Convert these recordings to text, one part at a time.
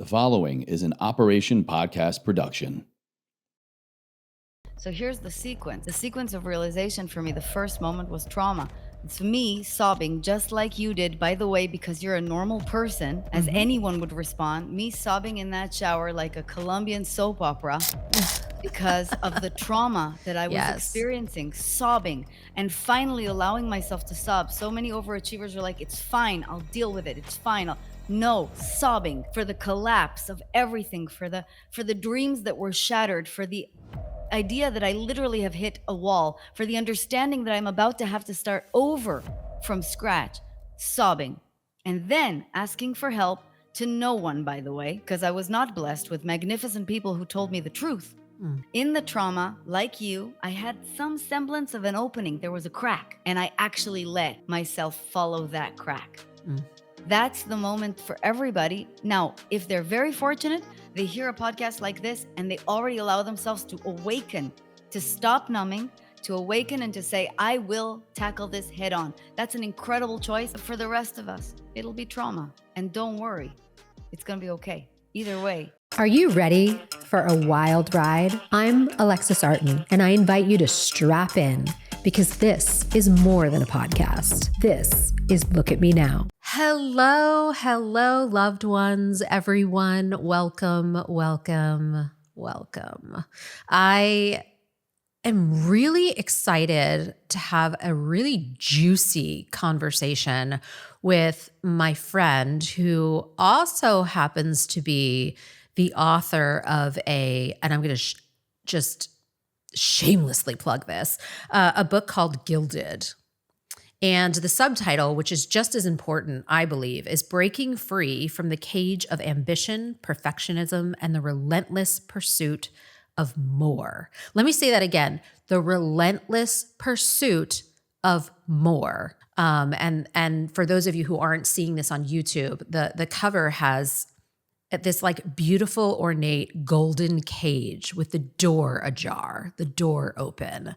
The following is an Operation Podcast production. So here's the sequence. The sequence of realization for me, the first moment was trauma. It's me sobbing just like you did, by the way, because you're a normal person, as anyone would respond. Me sobbing in that shower like a Colombian soap opera because of the trauma that I was Yes. experiencing, sobbing, and finally allowing myself to sob. So many overachievers are like, it's fine, I'll deal with it, it's fine. No, sobbing for the collapse of everything, for the dreams that were shattered, for the idea that I literally have hit a wall, for the understanding that I'm about to have to start over from scratch, sobbing, and then asking for help to no one, by the way, because I was not blessed with magnificent people who told me the truth. In the trauma, like you, I had some semblance of an opening. There was a crack, and I actually let myself follow that crack. That's the moment for everybody. Now, if they're very fortunate, they hear a podcast like this and they already allow themselves to awaken, to stop numbing, to awaken and to say, I will tackle this head on. That's an incredible choice. For the rest of us, it'll be trauma. And don't worry, it's going to be okay. Either way. Are you ready for a wild ride? I'm Alexis Artin, and I invite you to strap in because this is more than a podcast. This is Look at Me Now. Hello, loved ones, everyone. Welcome. I am really excited to have a really juicy conversation with my friend who also happens to be the author of and I'm going to just shamelessly plug this, a book called Gilded. And the subtitle, which is just as important, I believe, is Breaking Free from the Cage of Ambition, Perfectionism, and the Relentless Pursuit of More. Let me say that again, the Relentless Pursuit of More. And for those of you who aren't seeing this on YouTube, the cover has this like beautiful ornate golden cage with the door ajar, the door open,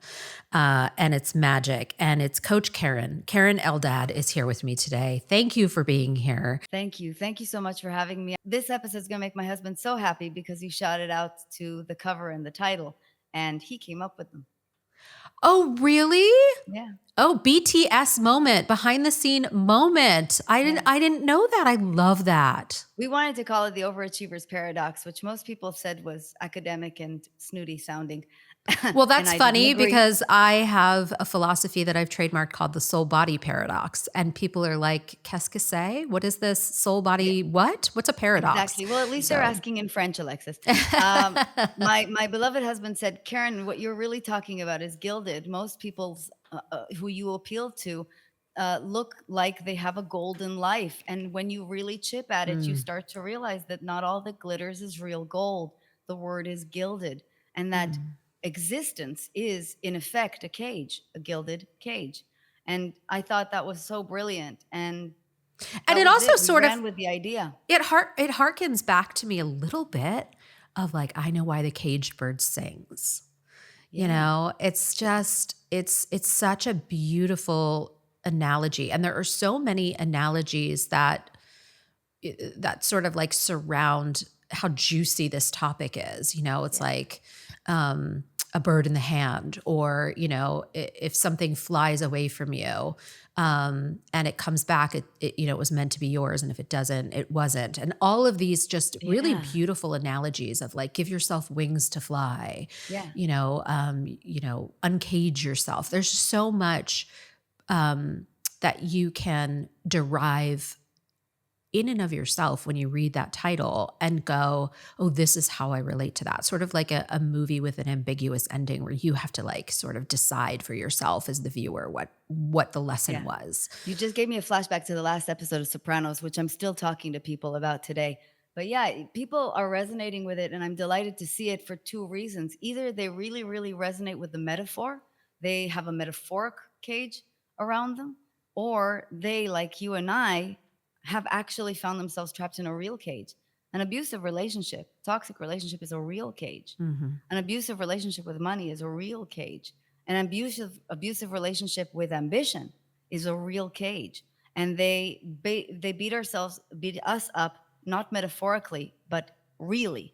and it's magic. And it's Coach Karen Eldad is here with me today. Thank you for being here. Thank you. Thank you so much for having me. This episode is going to make my husband so happy because you shouted out to the cover and the title, and he came up with them. Oh, really? Yeah. Oh, BTS moment, behind the scene moment. I didn't know that. I love that. We wanted to call it the Overachiever's Paradox, which most people have said was academic and snooty sounding. Well, that's funny because I have a philosophy that I've trademarked called the soul body paradox. And people are like, qu'est-ce que c'est? What is this soul body? What? What's a paradox? Exactly. Well, at least they're asking in French, Alexis. My beloved husband said, Karen, what you're really talking about is gilded. Most people's who you appeal to look like they have a golden life. And when you really chip at it, you start to realize that not all that glitters is real gold. The word is gilded. And that existence is, in effect, a cage, a gilded cage. And I thought that was so brilliant. And it also sort of with the idea. It harkens back to me a little bit of like, I know why the caged bird sings. Yeah. You know, it's just, it's such a beautiful analogy. And there are so many analogies that sort of like surround how juicy this topic is. You know, it's like a bird in the hand, or, you know, if something flies away from you and it comes back, it you know, it was meant to be yours. And if it doesn't, it wasn't. And all of these just really beautiful analogies of like, give yourself wings to fly, you know, uncage yourself. There's so much that you can derive in and of yourself when you read that title and go, oh, this is how I relate to that. Sort of like a movie with an ambiguous ending where you have to like sort of decide for yourself as the viewer what the lesson was. You just gave me a flashback to the last episode of Sopranos, which I'm still talking to people about today. But yeah, people are resonating with it, and I'm delighted to see it for two reasons. Either they really, really resonate with the metaphor. They have a metaphoric cage around them, or they, like you and I, have actually found themselves trapped in a real cage. An abusive relationship, toxic relationship is a real cage. An abusive relationship with money is a real cage. An abusive relationship with ambition is a real cage. And they beat us up not metaphorically, but really.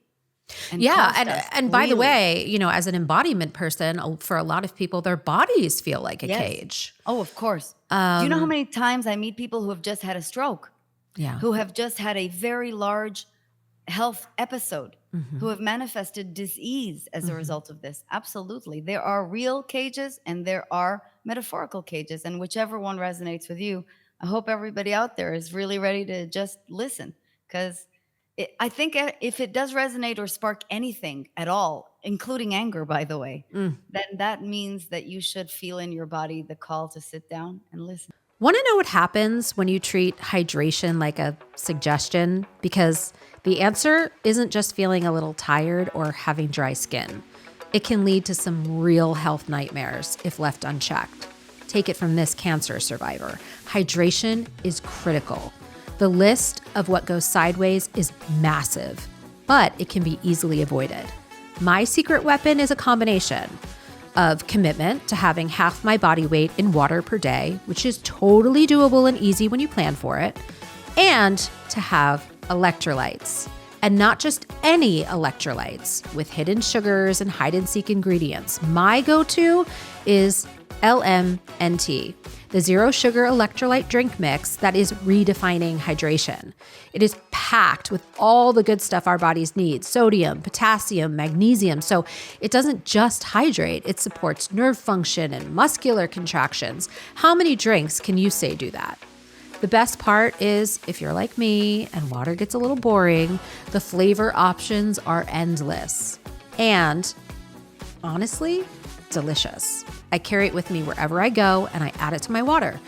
And Yeah, cost us and by the really. way, as an embodiment person, for a lot of people, their bodies feel like a Yes. cage. Oh, of course. Do you know how many times I meet people who have just had a stroke, Yeah. who have just had a very large health episode, Mm-hmm. who have manifested disease as a result of this? Absolutely. There are real cages and there are metaphorical cages. And whichever one resonates with you, I hope everybody out there is really ready to just listen. Because I think if it does resonate or spark anything at all, including anger, by the way, then that means that you should feel in your body the call to sit down and listen. Want to know what happens when you treat hydration like a suggestion? Because the answer isn't just feeling a little tired or having dry skin. It can lead to some real health nightmares if left unchecked. Take it from this cancer survivor. Hydration is critical. The list of what goes sideways is massive, but it can be easily avoided. My secret weapon is a combination of commitment to having half my body weight in water per day, which is totally doable and easy when you plan for it, and to have electrolytes. And not just any electrolytes with hidden sugars and hide and seek ingredients. My go-to is LMNT, the zero sugar electrolyte drink mix that is redefining hydration. It is packed with all the good stuff our bodies need: sodium, potassium, magnesium. So it doesn't just hydrate, it supports nerve function and muscular contractions. How many drinks can you say do that? The best part is, if you're like me and water gets a little boring, the flavor options are endless. And honestly, delicious. I carry it with me wherever I go and I add it to my water.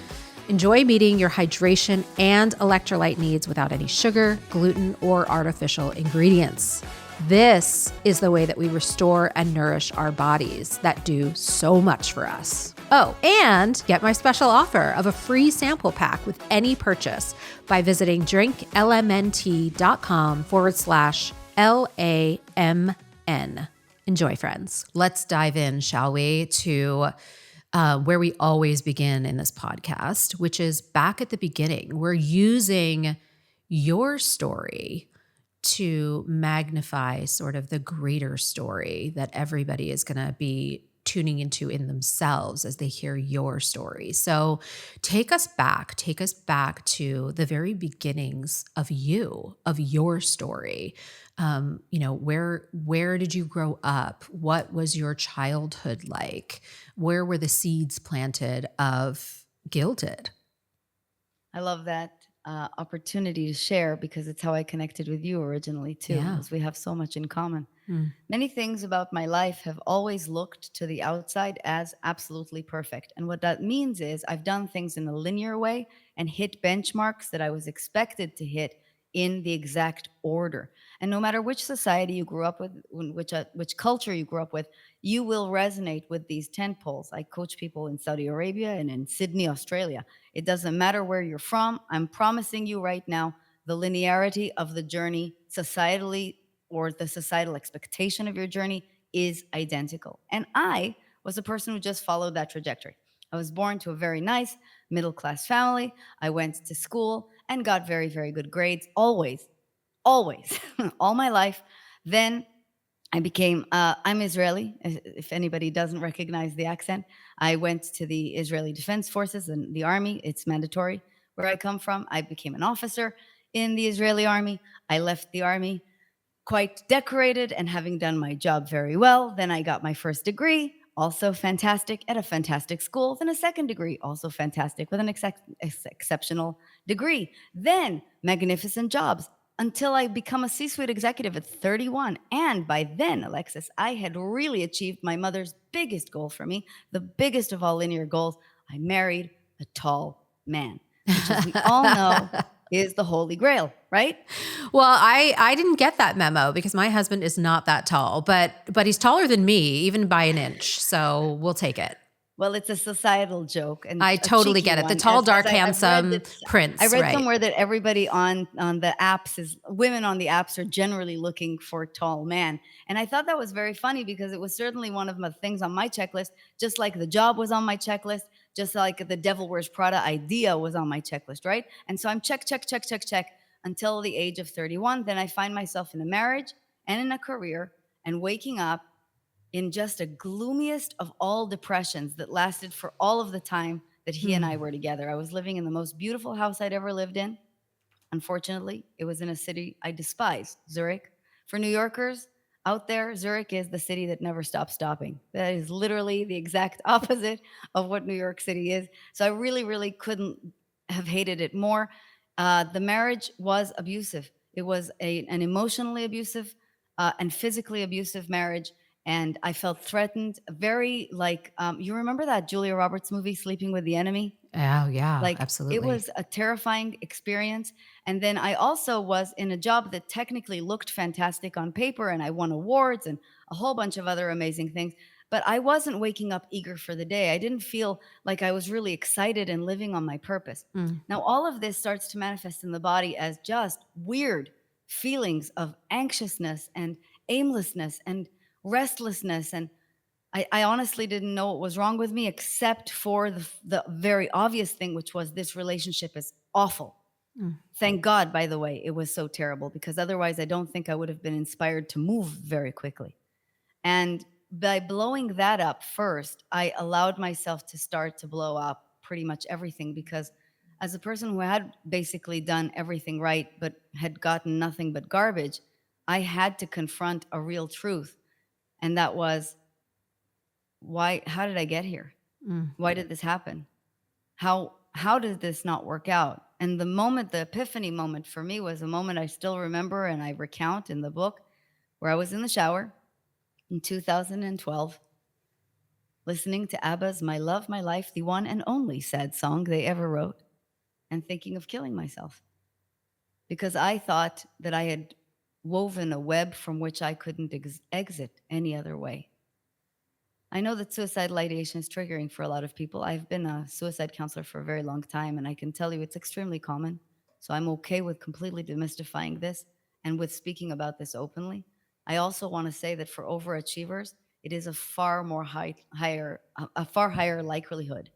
Enjoy meeting your hydration and electrolyte needs without any sugar, gluten, or artificial ingredients. This is the way that we restore and nourish our bodies that do so much for us. Oh, and get my special offer of a free sample pack with any purchase by visiting drinklmnt.com/LAMN. Enjoy, friends. Let's dive in, shall we, to where we always begin in this podcast, which is back at the beginning. We're using your story to magnify sort of the greater story that everybody is going to be tuning into in themselves as they hear your story. So take us back to the very beginnings of your story. Where did you grow up? What was your childhood like? Where were the seeds planted of Gilded? I love that opportunity to share, because it's how I connected with you originally too, Yeah. because we have so much in common. Many things about my life have always looked to the outside as absolutely perfect. And what that means is I've done things in a linear way and hit benchmarks that I was expected to hit in the exact order. And no matter which society you grew up with, which culture you grew up with, you will resonate with these 10 poles. I coach people in Saudi Arabia and in Sydney, Australia. It doesn't matter where you're from. I'm promising you right now, the linearity of the journey societally, or the societal expectation of your journey, is identical. And I was a person who just followed that trajectory. I was born to a very nice middle-class family. I went to school and got very, very good grades, always, all my life. Then I became, I'm Israeli, if anybody doesn't recognize the accent. I went to the Israeli Defense Forces and the army. It's mandatory where I come from. I became an officer in the Israeli army. I left the army quite decorated and having done my job very well. Then I got my first degree, also fantastic, at a fantastic school. Then a second degree, also fantastic, with an exceptional degree. Then magnificent jobs until I become a C-suite executive at 31. And by then, Alexis, I had really achieved my mother's biggest goal for me, the biggest of all linear goals. I married a tall man, which, as we all know, is the holy grail, right? Well, I didn't get that memo because my husband is not that tall, but he's taller than me, even by an inch. So we'll take it. Well, it's a societal joke, and I a totally cheeky get it. The one, tall, as dark, I've read handsome this- prince. I read right. somewhere that everybody on the apps women on the apps are generally looking for tall man. And I thought that was very funny, because it was certainly one of the things on my checklist, just like the job was on my checklist, just like the Devil Wears Prada idea was on my checklist, right? And so I'm check. until the age of 31. Then I find myself in a marriage and in a career and waking up in just a gloomiest of all depressions that lasted for all of the time that he and I were together. I was living in the most beautiful house I'd ever lived in. Unfortunately, it was in a city I despise, Zurich. For New Yorkers out there, Zurich is the city that never stops stopping. That is literally the exact opposite of what New York City is. So I really, really couldn't have hated it more. The marriage was abusive. It was an emotionally abusive and physically abusive marriage. And I felt threatened, very like, you remember that Julia Roberts movie, Sleeping with the Enemy? Oh, yeah, Like, it absolutely. was a terrifying experience. And then I also was in a job that technically looked fantastic on paper, and I won awards and a whole bunch of other amazing things. But I wasn't waking up eager for the day. I didn't feel like I was really excited and living on my purpose. Mm. Now, all of this starts to manifest in the body as just weird feelings of anxiousness and aimlessness and restlessness. And I honestly didn't know what was wrong with me, except for the very obvious thing, which was this relationship is awful. Mm. Thank God, by the way, it was so terrible, because otherwise I don't think I would have been inspired to move very quickly. And by blowing that up first, I allowed myself to start to blow up pretty much everything, because as a person who had basically done everything right but had gotten nothing but garbage, I had to confront a real truth. And that was, how did I get here? Mm. Why did this happen? How did this not work out? And the epiphany moment for me was a moment I still remember and I recount in the book, where I was in the shower in 2012 listening to ABBA's My Love, My Life, the one and only sad song they ever wrote, and thinking of killing myself, because I thought that I had woven a web from which I couldn't exit any other way. I know that suicidal ideation is triggering for a lot of people. I've been a suicide counselor for a very long time, and I can tell you it's extremely common. So I'm okay with completely demystifying this and with speaking about this openly. I also want to say that for overachievers, it is a far higher likelihood.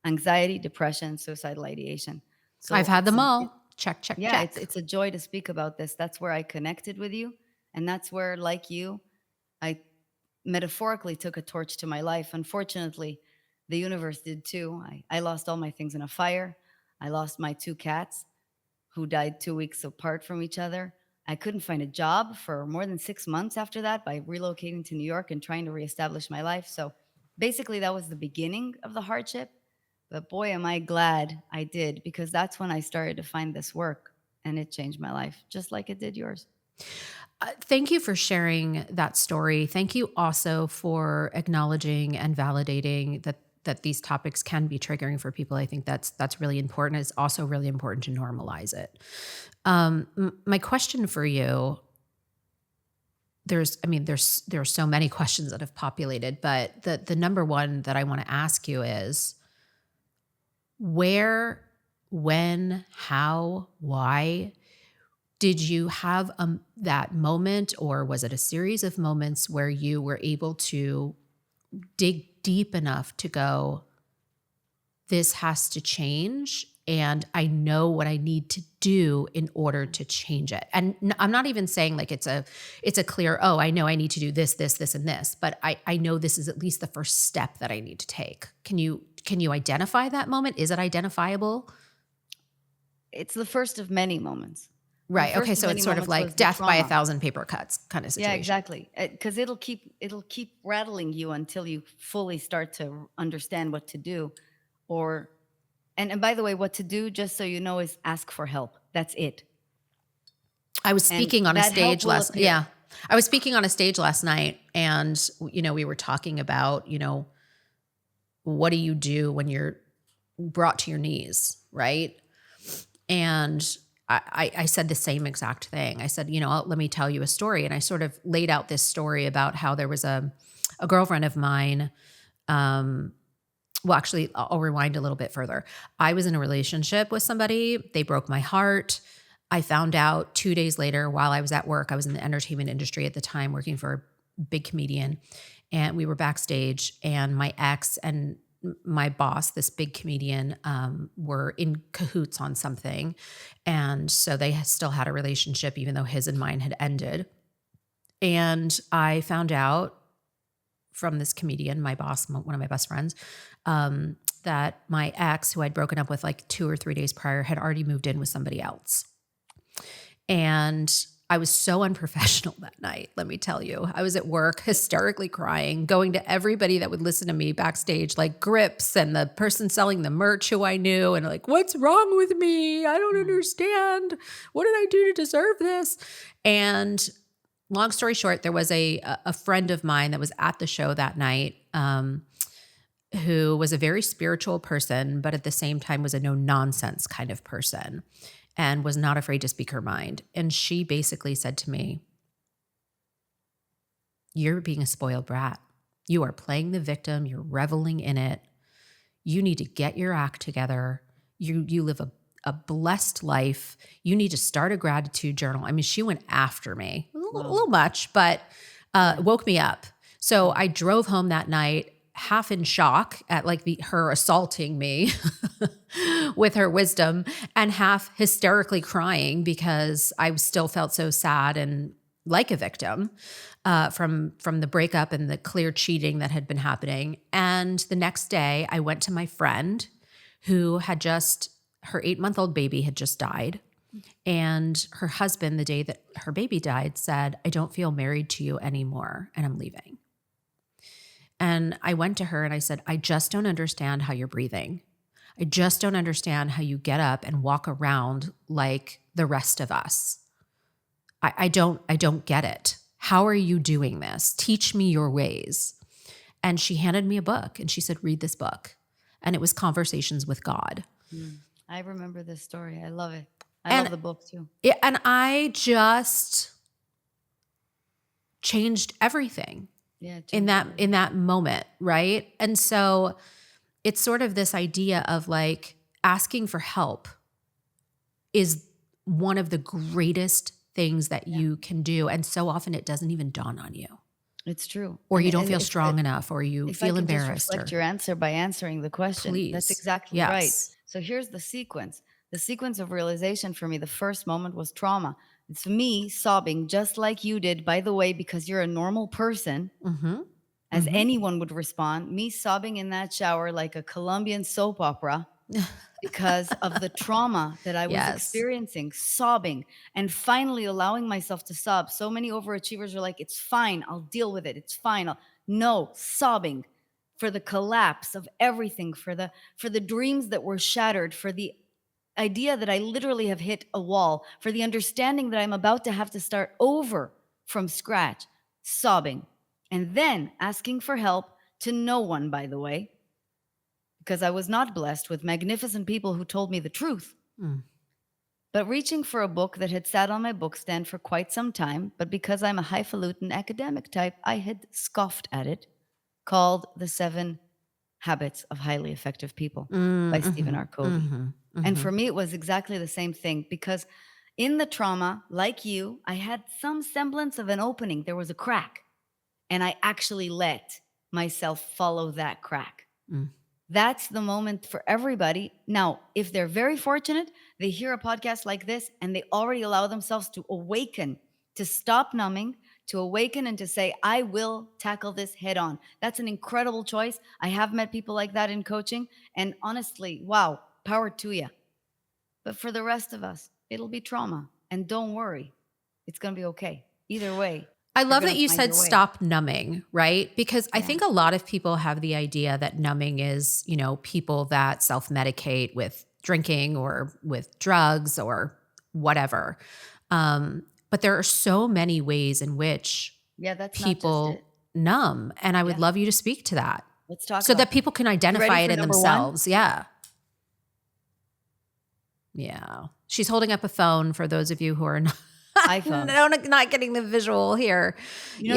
Anxiety, depression, suicidal ideation. I've So had them all. Check, check, yeah, check. it's a joy to speak about this. That's where I connected with you, and that's where, like you, I metaphorically took a torch to my life. Unfortunately, the universe did too. I lost all my things in a fire. I lost my 2 cats, who died 2 weeks apart from each other. I couldn't find a job for more than 6 months after that, by relocating to New York and trying to reestablish my life. So basically, that was the beginning of the hardship. But boy, am I glad I did, because that's when I started to find this work, and it changed my life, just like it did yours. Thank you for sharing that story. Thank you also for acknowledging and validating that these topics can be triggering for people. I think that's really important. It's also really important to normalize it. My question for you, there are so many questions that have populated, but the number one that I want to ask you is, where, when, how, why did you have that moment, or was it a series of moments where you were able to dig deep enough to go, this has to change, and I know what I need to do in order to change it? And I'm not even saying like it's a clear, oh, I know I need to do this, this, this, and this, but I know this is at least the first step that I need to take. Can you identify that moment? Is it identifiable? It's the first of many moments. Right. Okay. So it's sort of like death by 1,000 paper cuts kind of situation. Yeah, exactly. Because it'll keep rattling you until you fully start to understand what to do, and by the way, what to do, just so you know, is ask for help. That's it. I was speaking on a stage last. Yeah, I was speaking on a stage last night, and we were talking about what do you do when you're brought to your knees, right? And I said the same exact thing. I said, let me tell you a story. And I sort of laid out this story about how there was a girlfriend of mine. Well, actually, I'll rewind a little bit further. I was in a relationship with somebody. They broke my heart. I found out 2 days later while I was at work. I was in the entertainment industry at the time, working for a big comedian. And we were backstage, and my ex and my boss, this big comedian, were in cahoots on something. And so they still had a relationship, even though his and mine had ended. And I found out from this comedian, my boss, one of my best friends, that my ex, who I'd broken up with like 2 or 3 days prior, had already moved in with somebody else. And I was so unprofessional that night, let me tell you. I was at work hysterically crying, going to everybody that would listen to me backstage, like Grips and the person selling the merch who I knew, and like, what's wrong with me? I don't understand. What did I do to deserve this? And long story short, there was a friend of mine that was at the show that night, who was a very spiritual person, but at the same time was a no-nonsense kind of person and was not afraid to speak her mind. And she basically said to me, you're being a spoiled brat. You are playing the victim. You're reveling in it. You need to get your act together. You live a blessed life. You need to start a gratitude journal. I mean, she went after me a little much, but woke me up. So I drove home that night, half in shock at like her assaulting me with her wisdom, and half hysterically crying because I still felt so sad and like a victim from the breakup and the clear cheating that had been happening. And the next day I went to my friend who had her 8-month-old baby had just died. And her husband, the day that her baby died, said, I don't feel married to you anymore, and I'm leaving. And I went to her and I said, I just don't understand how you're breathing. I just don't understand how you get up and walk around like the rest of us. I don't get it. How are you doing this? Teach me your ways. And she handed me a book and she said, read this book. And it was Conversations with God. I remember this story. I love it. I love the book too. And I just changed everything. Yeah, in that moment, right? And so it's sort of this idea of like asking for help is one of the greatest things that you can do. And so often it doesn't even dawn on you. It's true. Or you don't feel strong enough, or you feel embarrassed. Just reflect your answer by answering the question. Please. That's exactly right. So here's the sequence. The sequence of realization for me, the first moment was trauma. It's me sobbing just like you did, by the way, because you're a normal person, as anyone would respond. Me sobbing in that shower like a Colombian soap opera because of the trauma that I was experiencing, sobbing, and finally allowing myself to sob. So many overachievers are like, it's fine, I'll deal with it. It's fine. No, sobbing for the collapse of everything, for the dreams that were shattered, for the idea that I literally have hit a wall, for the understanding that I'm about to have to start over from scratch, sobbing, and then asking for help to no one, by the way, because I was not blessed with magnificent people who told me the truth. But reaching for a book that had sat on my bookstand for quite some time, but because I'm a highfalutin academic type, I had scoffed at it, called The 7 Habits of Highly Effective People by Stephen R. Covey. And for me, it was exactly the same thing, because in the trauma, like you, I had some semblance of an opening. There was a crack, and I actually let myself follow that crack. That's the moment for everybody. Now, if they're very fortunate, they hear a podcast like this and they already allow themselves to awaken, to stop numbing, to awaken and to say, I will tackle this head on. That's an incredible choice. I have met people like that in coaching. And honestly, wow, power to you. But for the rest of us, it'll be trauma. And don't worry, it's going to be okay. Either way. I love that you said stop numbing, right? Because I think a lot of people have the idea that numbing is, people that self-medicate with drinking or with drugs or whatever. But there are so many ways in which people numb. And I would love you to speak to that. Let's talk so that people can identify it in themselves. Yeah. She's holding up a phone for those of you who are not. iPhone. Not getting the visual here. The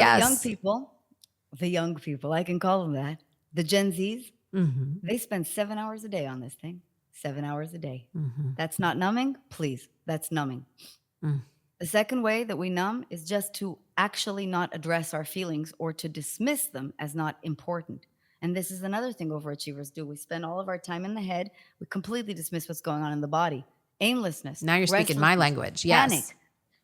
young people, I can call them that. The Gen Zs, they spend 7 hours a day on this thing. 7 hours a day. That's not numbing? Please, that's numbing. The second way that we numb is just to actually not address our feelings or to dismiss them as not important. And this is another thing overachievers do. We spend all of our time in the head. We completely dismiss what's going on in the body. Aimlessness, Now you're speaking my restlessness, language. panic, Yes.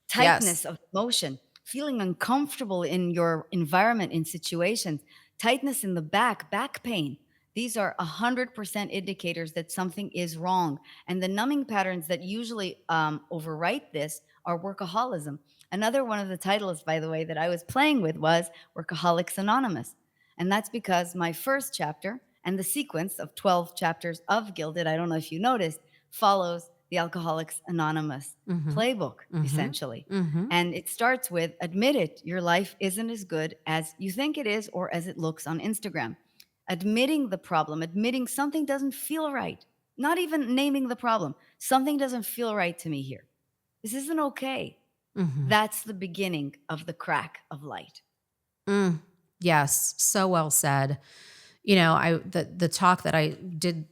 tightness Yes. of emotion, feeling uncomfortable in your environment, in situations, tightness in the back pain. These are 100% indicators that something is wrong. And the numbing patterns that usually overwrite this are workaholism. Another one of the titles, by the way, that I was playing with was Workaholics Anonymous. And that's because my first chapter and the sequence of 12 chapters of Gilded, I don't know if you noticed, follows the Alcoholics Anonymous playbook, essentially. And it starts with, admit it, your life isn't as good as you think it is or as it looks on Instagram. Admitting the problem, admitting something doesn't feel right, not even naming the problem. Something doesn't feel right to me here. This isn't okay. That's the beginning of the crack of light. Yes, so well said. You know, the talk that I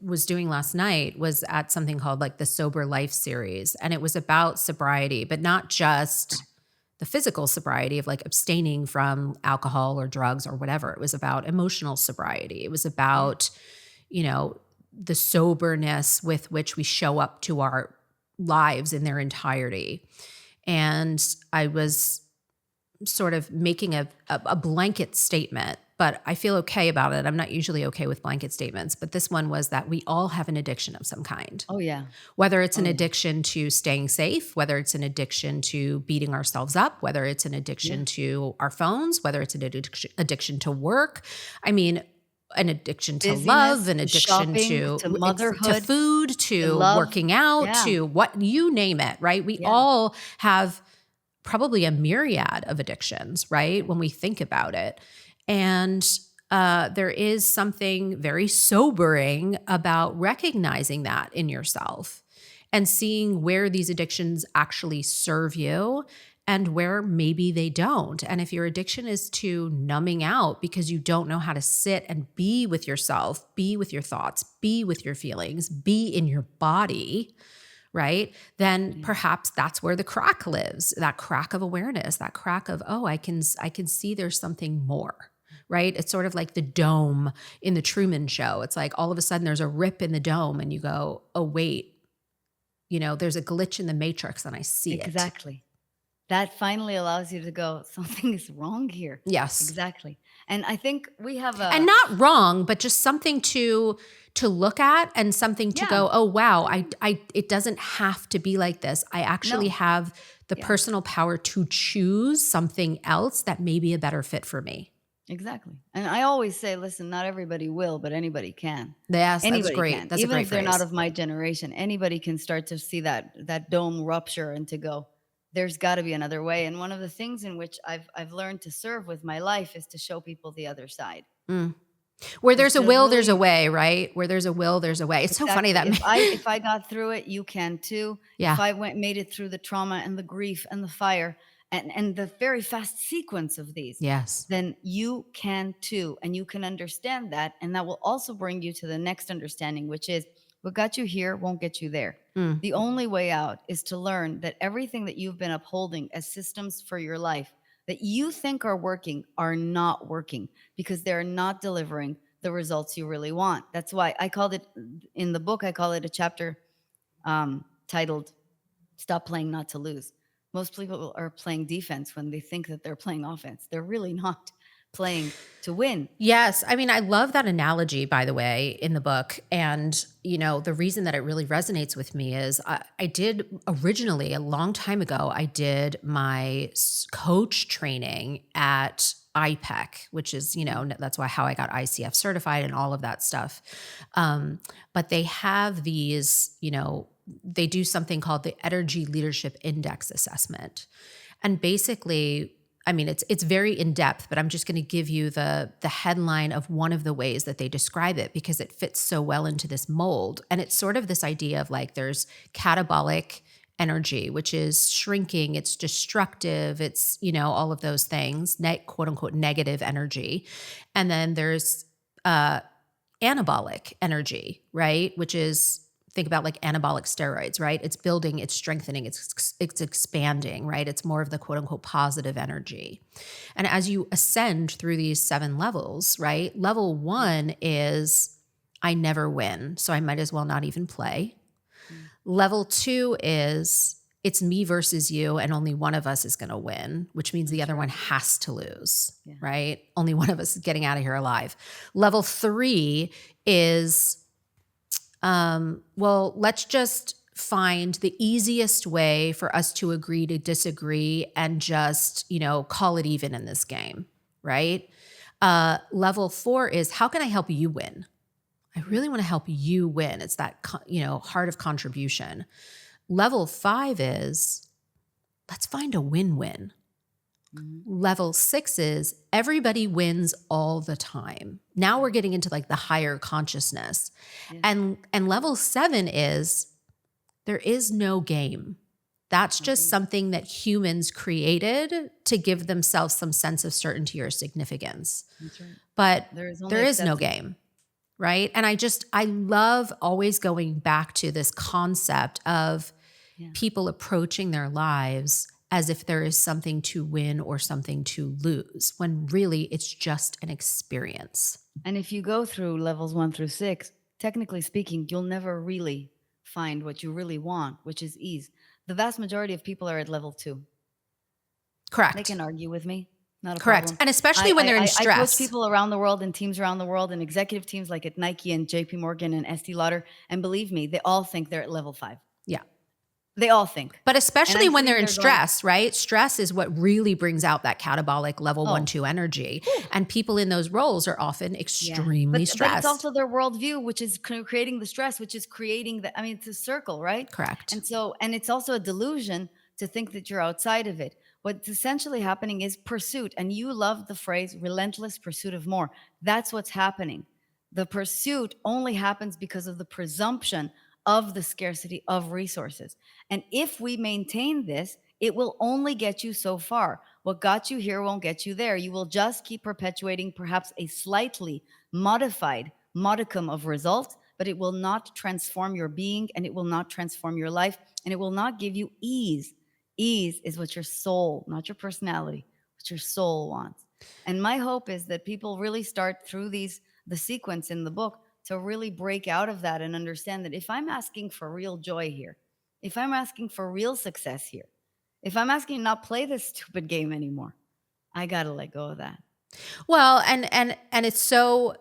was doing last night was at something called like the Sober Life series, and it was about sobriety, but not just the physical sobriety of like abstaining from alcohol or drugs or whatever. It was about emotional sobriety. It was about, you know, the soberness with which we show up to our lives in their entirety. And I was sort of making a blanket statement, but I feel okay about it. I'm not usually okay with blanket statements, but this one was that we all have an addiction of some kind. Oh, yeah. Whether it's an addiction to staying safe, whether it's an addiction to beating ourselves up, whether it's an addiction to our phones, whether it's an addiction to work. I mean, an addiction to Busyness, love, an addiction shopping, to motherhood, to food, to love. working out, Yeah. to what you name it, right? We all have probably a myriad of addictions, right? When we think about it. And there is something very sobering about recognizing that in yourself and seeing where these addictions actually serve you and where maybe they don't. And if your addiction is to numbing out because you don't know how to sit and be with yourself, be with your thoughts, be with your feelings, be in your body, right? Then perhaps that's where the crack lives, that crack of awareness, that crack of, oh, I can see there's something more, right? It's sort of like the dome in the Truman Show. It's like all of a sudden there's a rip in the dome and you go, oh, wait, you know, there's a glitch in the matrix and I see it. Exactly. That finally allows you to go, something is wrong here. Yes. Exactly. And I think we have and not wrong, but just something to look at and something to go, oh, wow, it doesn't have to be like this. I actually have the personal power to choose something else that may be a better fit for me. Exactly. And I always say, listen, not everybody will, but anybody can. Yes, Anybody that's great. can. That's Even a great if they're phrase. not of my generation, anybody can start to see that dome rupture and to go, there's got to be another way. And one of the things in which I've learned to serve with my life is to show people the other side. Where there's a will, there's a way, right? Where there's a will, there's a way. It's so funny that if I got through it, you can too. Yeah. If I made it through the trauma and the grief and the fire and the very fast sequence of these, yes, then you can too. And you can understand that. And that will also bring you to the next understanding, which is what got you here won't get you there. The only way out is to learn that everything that you've been upholding as systems for your life that you think are working are not working because they're not delivering the results you really want. That's why I called it in the book, I call it a chapter titled Stop Playing Not to Lose. Most people are playing defense when they think that they're playing offense. They're really not playing to win. Yes. I mean, I love that analogy, by the way, in the book. And, you know, the reason that it really resonates with me is I did originally, a long time ago, I did my coach training at IPEC, which is, you know, that's how I got ICF certified and all of that stuff. But they have these, you know, they do something called the Energy Leadership Index Assessment. And basically, I mean, it's very in-depth, but I'm just going to give you the headline of one of the ways that they describe it because it fits so well into this mold. And it's sort of this idea of like there's catabolic energy, which is shrinking, it's destructive, it's, you know, all of those things, quote unquote negative energy. And then there's anabolic energy, right? Which is think about like anabolic steroids, right? It's building, it's strengthening, it's expanding, right? It's more of the quote unquote positive energy. And as you ascend through these 7 levels, right? Level 1 is I never win, so I might as well not even play. Level 2 is it's me versus you, and only one of us is going to win, which means the other one has to lose, right? Only one of us is getting out of here alive. Level 3 is, well, let's just find the easiest way for us to agree to disagree and just, call it even in this game, right? Level 4 is how can I help you win? I really want to help you win. It's that, heart of contribution. Level 5 is let's find a win-win. Level 6 is everybody wins all the time. Now we're getting into like the higher consciousness. And level 7 is there is no game. That's just something that humans created to give themselves some sense of certainty or significance. That's right. But there is no game, right? And I love always going back to this concept of people approaching their lives as if there is something to win or something to lose, when really it's just an experience. And if you go through levels 1 through 6, technically speaking, you'll never really find what you really want, which is ease. The vast majority of people are at level 2. Correct. They can argue with me. Not a Correct. problem. And especially when they're in stress. I coach people around the world and teams around the world and executive teams like at Nike and JP Morgan and Estee Lauder. And believe me, they all think they're at level 5. Yeah. They all think. But especially when they're in stress, right? Stress is what really brings out that catabolic level 1, 2 energy. And people in those roles are often extremely stressed. But it's also their worldview, which is creating the stress, which is creating it's a circle, right? Correct. And it's also a delusion to think that you're outside of it. What's essentially happening is pursuit. And you love the phrase relentless pursuit of more. That's what's happening. The pursuit only happens because of the presumption of the scarcity of resources. And if we maintain this, it will only get you so far. What got you here won't get you there. You will just keep perpetuating perhaps a slightly modified modicum of results, but it will not transform your being, and it will not transform your life, and it will not give you ease. Ease is what your soul, not your personality, what your soul wants. And my hope is that people really start through the sequence in the book to really break out of that and understand that if I'm asking for real joy here, if I'm asking for real success here, if I'm asking not play this stupid game anymore, I got to let go of that. Well, and it's so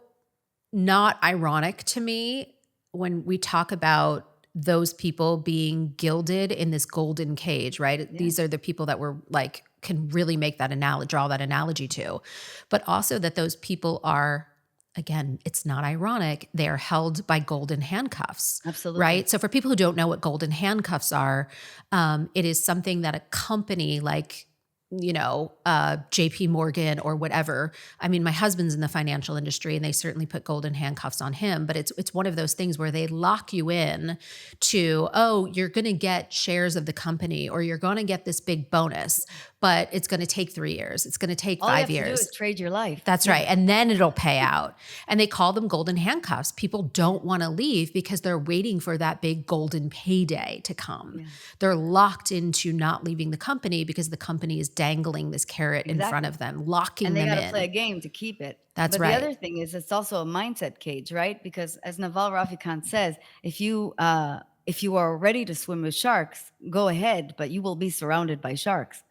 not ironic to me when we talk about those people being gilded in this golden cage, right? Yeah. These are the people that we're like, can really make that draw that analogy to, but also that those people are, again, it's not ironic, they are held by golden handcuffs. Absolutely. Right? So for people who don't know what golden handcuffs are, it is something that a company like, JP Morgan or whatever. I mean, my husband's in the financial industry and they certainly put golden handcuffs on him, but it's one of those things where they lock you in to, oh, you're going to get shares of the company or you're going to get this big bonus, but it's going to take 3 years. It's going to take 5 years. All you have to do is trade your life. That's right. And then it'll pay out. And they call them golden handcuffs. People don't want to leave because they're waiting for that big golden payday to come. Yeah. They're locked into not leaving the company because the company is dangling this carrot in front of them, locking them in. And they got to play a game to keep it. That's but right. The other thing is it's also a mindset cage, right? Because as Naval Ravikant says, if you are ready to swim with sharks, go ahead, but you will be surrounded by sharks.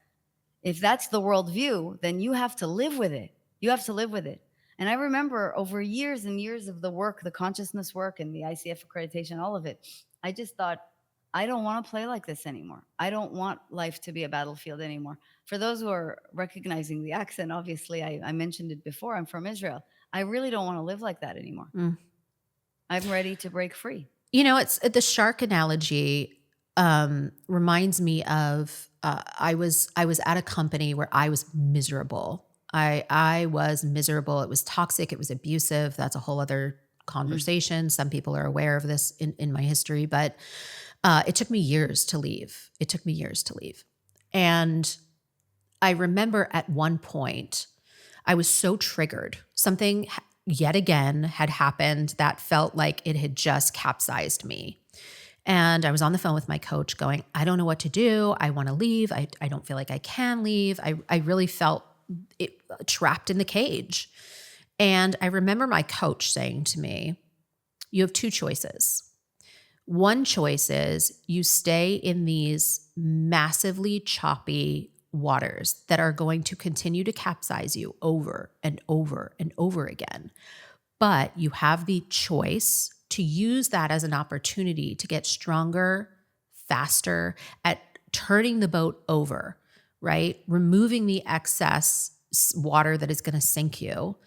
If that's the worldview, then you have to live with it. You have to live with it. And I remember over years and years of the work, the consciousness work and the ICF accreditation, all of it, I just thought, I don't want to play like this anymore. I don't want life to be a battlefield anymore. For those who are recognizing the accent, obviously, I mentioned it before, I'm from Israel. I really don't want to live like that anymore. I'm ready to break free. It's the shark analogy reminds me of I was at a company where I was miserable. I was miserable. It was toxic. It was abusive. That's a whole other conversation. Some people are aware of this in my history, but it took me years to leave. And I remember at one point, I was so triggered. Something yet again had happened that felt like it had just capsized me. And I was on the phone with my coach going, I don't know what to do. I want to leave. I don't feel like I can leave. I really felt trapped in the cage. And I remember my coach saying to me, you have two choices. One choice is you stay in these massively choppy waters that are going to continue to capsize you over and over and over again. But you have the choice to use that as an opportunity to get stronger, faster at turning the boat over, right? Removing the excess water that is going to sink you.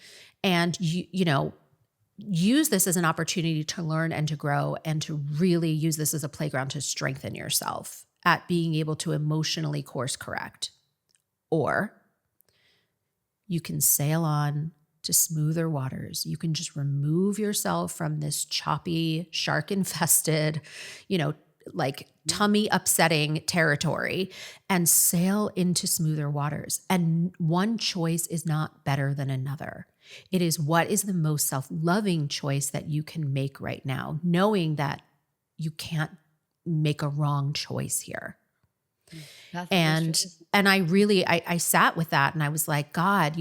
And use this as an opportunity to learn and to grow and to really use this as a playground to strengthen yourself at being able to emotionally course correct. Or you can sail on to smoother waters. You can just remove yourself from this choppy, shark infested, like tummy upsetting territory and sail into smoother waters. And one choice is not better than another. It is what is the most self-loving choice that you can make right now, knowing that you can't make a wrong choice here. And I sat with that and I was like, God,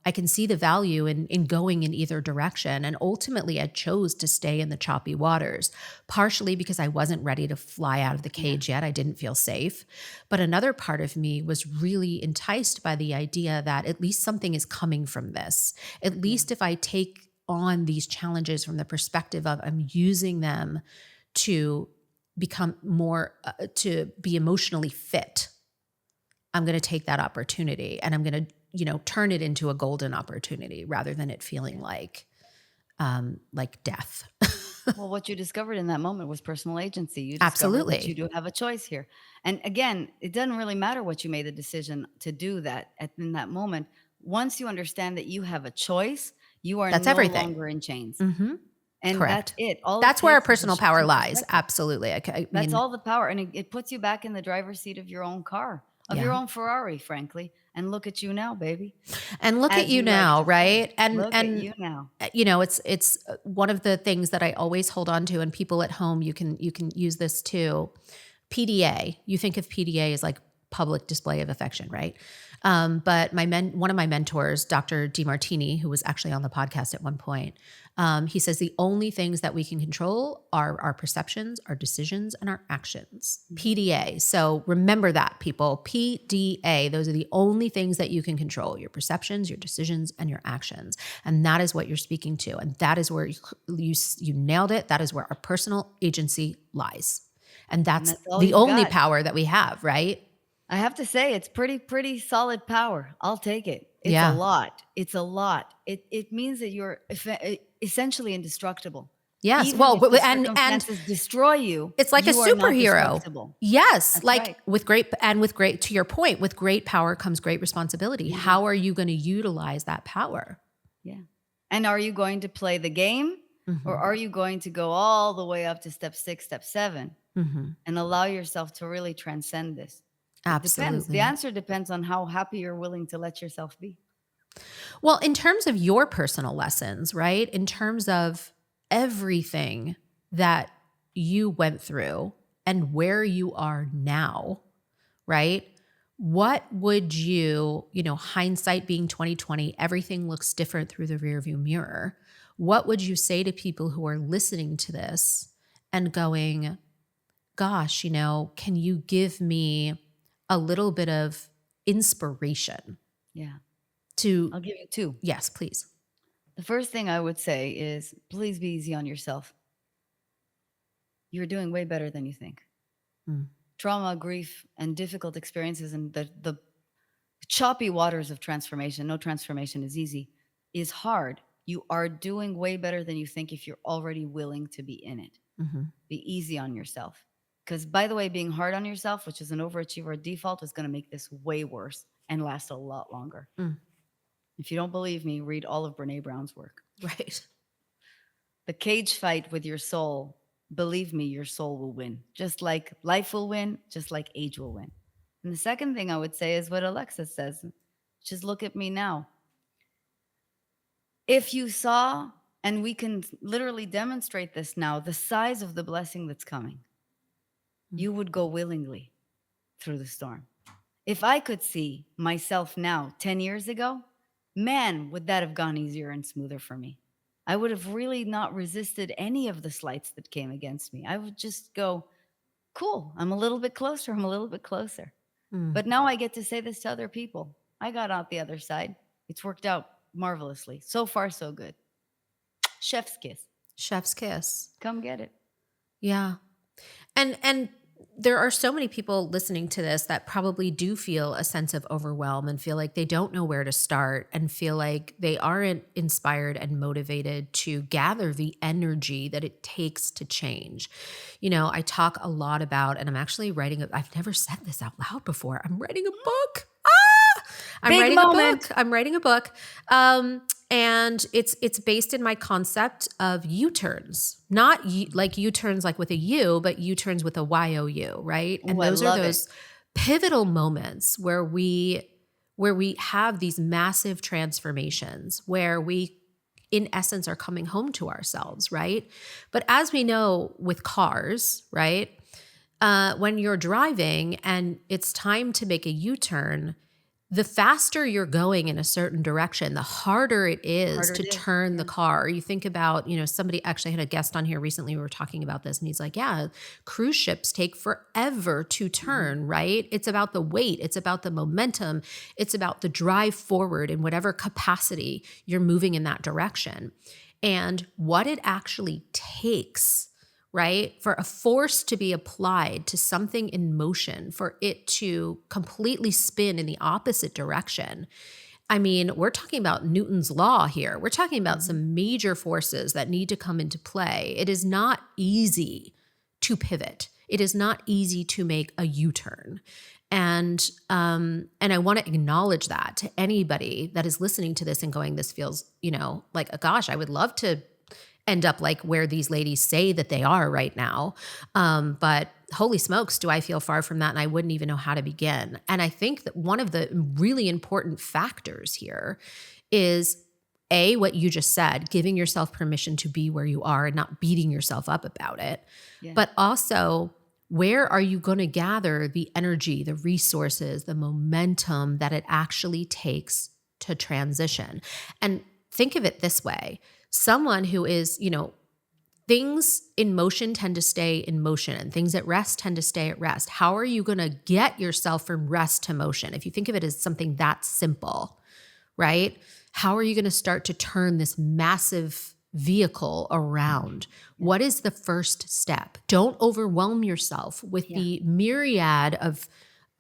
I can see the value in going in either direction. And ultimately I chose to stay in the choppy waters, partially because I wasn't ready to fly out of the cage yet. I didn't feel safe. But another part of me was really enticed by the idea that at least something is coming from this. At least if I take on these challenges from the perspective of I'm using them to become more, to be emotionally fit, I'm going to take that opportunity and I'm going to turn it into a golden opportunity rather than it feeling like death. Well, what you discovered in that moment was personal agency. You discovered Absolutely. that you do have a choice here. And again, it doesn't really matter what you made the decision to do that in that moment. Once you understand that you have a choice, you are That's no everything. longer in chains. Mm-hmm. And Correct. that's it. That's where our personal power lies. Absolutely. That's all the power. And it puts you back in the driver's seat of your own car, of your own Ferrari, frankly. And look at you now, baby. And look at you now, right? And look at you now. It's one of the things that I always hold on to, and people at home, you can use this too. PDA. You think of PDA as like public display of affection, right? But one of my mentors, Dr. DeMartini, who was actually on the podcast at one point, he says the only things that we can control are our perceptions, our decisions, and our actions. PDA. So remember that, people. PDA. Those are the only things that you can control: your perceptions, your decisions, and your actions. And that is what you're speaking to. And that is where you nailed it. That is where our personal agency lies. And that's the only power that we have, right? I have to say, it's pretty solid power. I'll take it. It's a lot. It's a lot. It means that you're essentially indestructible. Yes. Even well, if the and circumstances destroy you, it's like you a are not superhero. destructible. Yes. That's like right. with great, to your point, with great power comes great responsibility. Mm-hmm. How are you going to utilize that power? Yeah. And are you going to play the game, or are you going to go all the way up to step 6, step 7, and allow yourself to really transcend this? Absolutely. Depends. The answer depends on how happy you're willing to let yourself be. Well, in terms of your personal lessons, right? In terms of everything that you went through and where you are now, right? What would you, hindsight being 2020, everything looks different through the rearview mirror. What would you say to people who are listening to this and going, gosh, can you give me a little bit of inspiration? Yeah. I'll give you 2. Yes, please. The first thing I would say is, please be easy on yourself. You're doing way better than you think. Trauma, grief, and difficult experiences, and the choppy waters of transformation — no transformation is easy — is hard. You are doing way better than you think if you're already willing to be in it. Be easy on yourself. Because, by the way, being hard on yourself, which is an overachiever default, is going to make this way worse and last a lot longer. If you don't believe me, read all of Brené Brown's work. Right. The cage fight with your soul, believe me, your soul will win. Just like life will win, just like age will win. And the second thing I would say is what Alexis says. Just look at me now. If you saw, and we can literally demonstrate this now, the size of the blessing that's coming. you would go willingly through the storm. If I could see myself now 10 years ago, man, would that have gone easier and smoother for me. I would have really not resisted any of the slights that came against me. I would just go, cool, I'm a little bit closer, I'm a little bit closer. Mm. But now I get to say this to other people. I got out the other side. It's worked out marvelously. So far, so good. Chef's kiss. Chef's kiss. Come get it. Yeah. And there are so many people listening to this that probably do feel a sense of overwhelm and feel like they don't know where to start and feel like they aren't inspired and motivated to gather the energy that it takes to change. You know, I talk a lot about, and I'm actually writing, I've never said this out loud before. I'm writing a book. Big moment. I'm writing a book. And it's based in my concept of U-turns, not like U-turns like with a U, but U-turns with a Y-O-U, right? And Ooh, I those are love those pivotal moments where we have these massive transformations, where we, in essence, are coming home to ourselves, right? But as we know with cars, right? When you're driving and it's time to make a U-turn, the faster you're going in a certain direction, the harder it is to turn the car. You think about, you know, somebody actually had a guest on here recently, we were talking about this, and he's like, yeah, cruise ships take forever to turn, right? It's about the weight. It's about the momentum. It's about the drive forward in whatever capacity you're moving in that direction. And what it actually takes, right? For a force to be applied to something in motion, for it to completely spin in the opposite direction. I mean, we're talking about Newton's law here. We're talking about some major forces that need to come into play. It is not easy to pivot. It is not easy to make a U-turn. And I want to acknowledge that to anybody that is listening to this and going, this feels, you know, like, gosh, I would love to end up like where these ladies say that they are right now. But holy smokes, do I feel far from that? And I wouldn't even know how to begin. And I think that one of the really important factors here is what you just said, giving yourself permission to be where you are and not beating yourself up about it. Yeah. But also, where are you going to gather the energy, the resources, the momentum that it actually takes to transition? And think of it this way. Someone who is, you know, things in motion tend to stay in motion and things at rest tend to stay at rest. How are you going to get yourself from rest to motion? If you think of it as something that simple, right? How are you going to start to turn this massive vehicle around? What is the first step? Don't overwhelm yourself with the myriad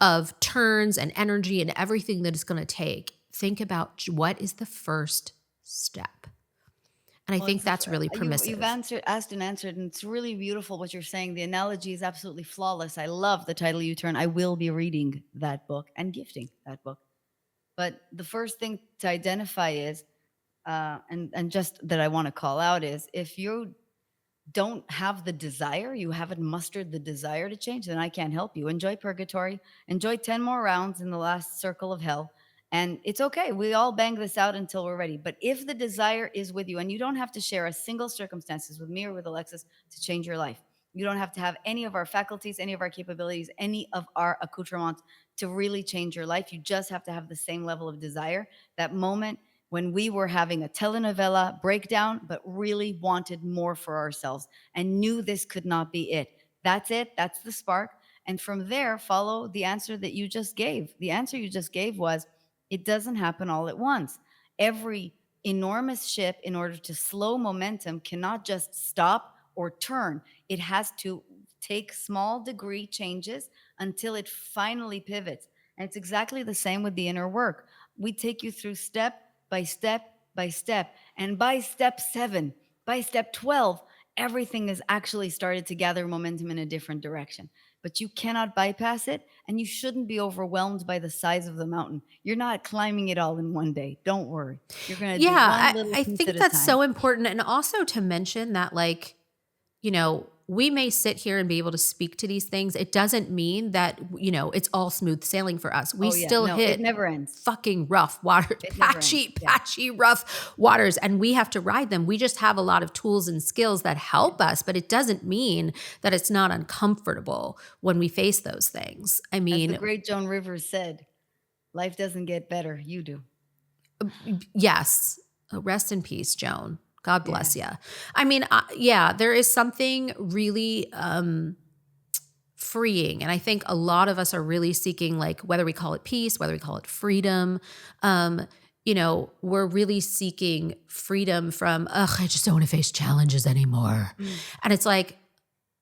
of turns and energy and everything that it's going to take. Think about what is the first step. And I think that's really permissive. You've asked and answered, and it's really beautiful what you're saying. The analogy is absolutely flawless. I love the title U-Turn. I will be reading that book and gifting that book. But the first thing to identify is, and just that I want to call out is, if you don't have the desire, you haven't mustered the desire to change, then I can't help you. Enjoy purgatory. Enjoy 10 more rounds in the last circle of hell. And it's okay. We all bang this out until we're ready. But if the desire is with you, and you don't have to share a single circumstances with me or with Alexis to change your life. You don't have to have any of our faculties, any of our capabilities, any of our accoutrements to really change your life. You just have to have the same level of desire. That moment when we were having a telenovela breakdown, but really wanted more for ourselves and knew this could not be it. That's it. That's the spark. And from there, follow the answer that you just gave. The answer you just gave was, it doesn't happen all at once. Every enormous ship, in order to slow momentum, cannot just stop or turn. It has to take small degree changes until it finally pivots. And it's exactly the same with the inner work. We take you through step by step by step. And by step 7, by step 12, everything has actually started to gather momentum in a different direction. But you cannot bypass it, and you shouldn't be overwhelmed by the size of the mountain. You're not climbing it all in one day. Don't worry. You're going to do one little piece I think at a that's time. so important. And also to mention that, like, you know, we may sit here and be able to speak to these things. It doesn't mean that, it's all smooth sailing for us. We Oh yeah. still No, it hit never ends. fucking rough waters, It never ends. patchy, rough waters, and we have to ride them. We just have a lot of tools and skills that help us, but it doesn't mean that it's not uncomfortable when we face those things. I As mean, the great Joan Rivers said, life doesn't get better, you do. yes. Rest in peace, Joan. God bless Yeah. you. I mean, there is something really freeing. And I think a lot of us are really seeking, like, whether we call it peace, whether we call it freedom, we're really seeking freedom from, I just don't want to face challenges anymore. And it's like,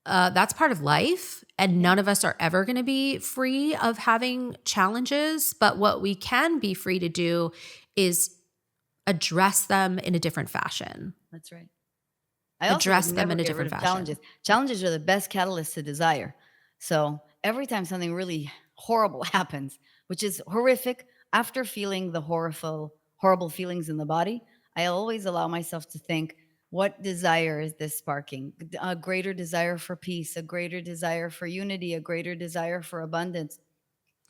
that's part of life. And none of us are ever going to be free of having challenges. But what we can be free to do is address them in a different fashion. That's right. I also Address would them never in a get different rid of fashion. challenges. Challenges are the best catalyst to desire. So every time something really horrible happens, which is horrific, after feeling the horrible feelings in the body, I always allow myself to think, what desire is this sparking? A greater desire for peace, a greater desire for unity, a greater desire for abundance.